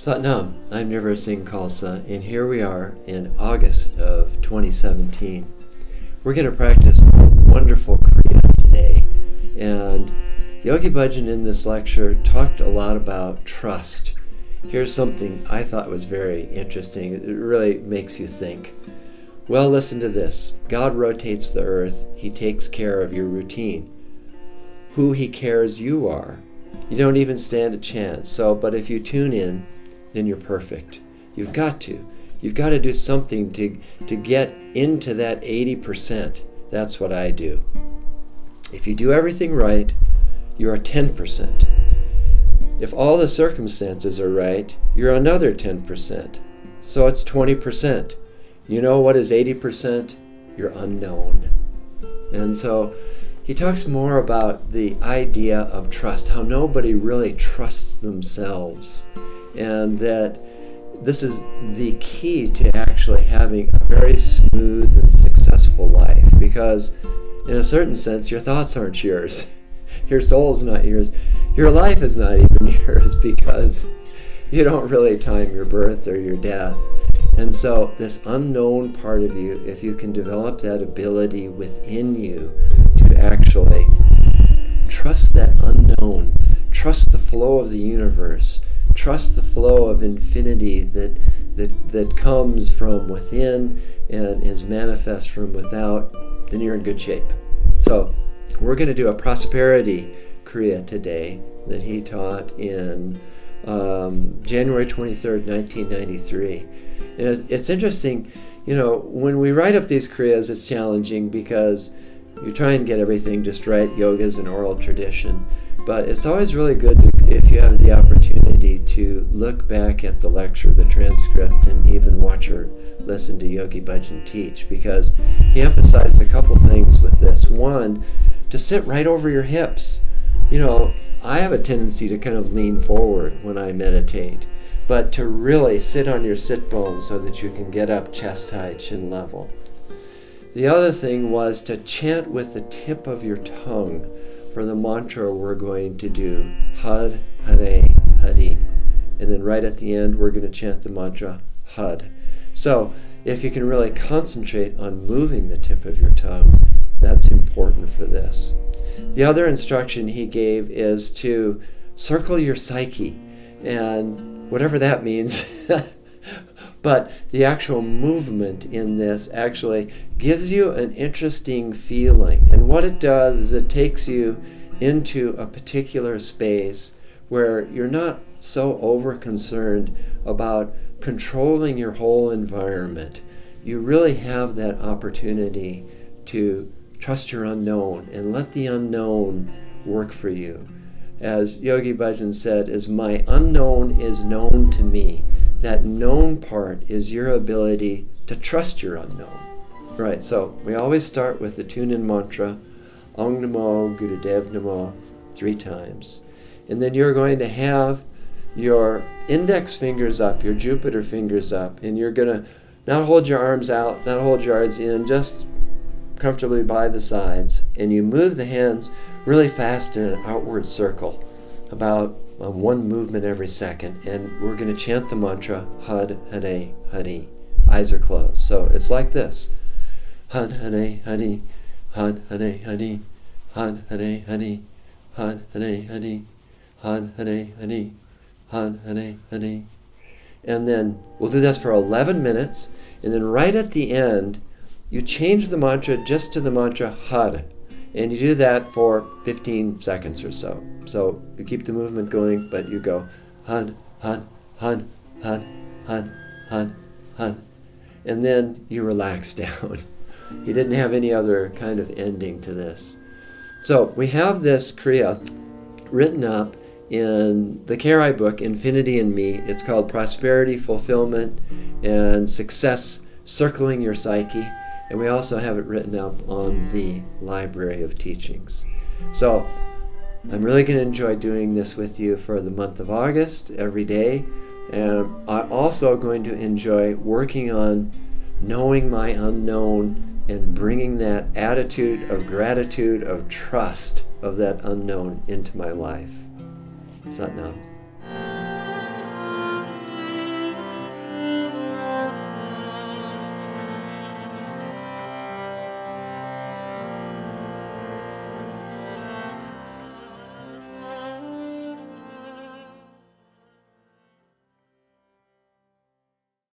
Satnam, I'm Nirvair Singh Khalsa, and here we are in August of 2017. We're going to practice a wonderful Kriya today, and Yogi Bhajan in this lecture talked a lot about trust. Here's something I thought was very interesting. It really makes you think. Well, listen to this. God rotates the earth. He takes care of your routine. Who He cares you are. You don't even stand a chance. But if you tune in, then you're perfect. You've got to. You've got to do something to get into that 80%. That's what I do. If you do everything right, you're 10%. If all the circumstances are right, you're another 10%. So it's 20%. You know what is 80%? You're unknown. And so he talks more about the idea of trust, how nobody really trusts themselves, and that this is the key to actually having a very smooth and successful life, because in a certain sense your thoughts aren't yours, your soul's not yours, your life is not even yours, because you don't really time your birth or your death. And so this unknown part of you, if you can develop that ability within you to actually trust that unknown, trust the flow of the universe, trust the flow of infinity that comes from within and is manifest from without, then you're in good shape. So we're going to do a prosperity Kriya today that he taught in January 23rd, 1993. And it's interesting, when we write up these Kriyas, it's challenging because you try and get everything just right. Yoga is an oral tradition. But it's always really good if you have the opportunity to look back at the lecture, the transcript, and even watch or listen to Yogi Bhajan teach, because he emphasized a couple things with this. One, to sit right over your hips. I have a tendency to kind of lean forward when I meditate, but to really sit on your sit bones so that you can get up chest high, chin level. The other thing was to chant with the tip of your tongue for the mantra we're going to do, Had, Hare, Hari. And then right at the end, we're going to chant the mantra, Had. So if you can really concentrate on moving the tip of your tongue, that's important for this. The other instruction he gave is to circle your psyche, and whatever that means, but the actual movement in this actually gives you an interesting feeling. And what it does is it takes you into a particular space where you're not so over-concerned about controlling your whole environment. You really have that opportunity to trust your unknown and let the unknown work for you. As Yogi Bhajan said, as my unknown is known to me, that known part is your ability to trust your unknown. Right, so we always start with the tune-in mantra, Om Namo Gurudev Namo, 3 times. And then you're going to have your index fingers up, your Jupiter fingers up, and you're going to not hold your arms out, not hold your arms in, just comfortably by the sides. And you move the hands really fast in an outward circle, about one movement every second. And we're going to chant the mantra, Had, Hare, Hari. Eyes are closed. So it's like this. Had, Hare, Hari. Had, Hare, Hari. Had, Hare, Hari. Had, Hare, Hari. Had, Hare, Hari. Had, Hare, Hari. And then we'll do this for 11 minutes. And then right at the end, you change the mantra just to the mantra Had. And you do that for 15 seconds or so. So you keep the movement going, but you go Had, Had, Had, Had, Had, Had, Had. And then you relax down. He didn't have any other kind of ending to this. So we have this Kriya written up in the KRI book, Infinity in Me. It's called Prosperity, Fulfillment, and Success, Circling Your Psyche. And we also have it written up on the Library of Teachings. So I'm really going to enjoy doing this with you for the month of August every day. And I'm also going to enjoy working on knowing my unknown and bringing that attitude of gratitude, of trust of that unknown into my life. Satnam.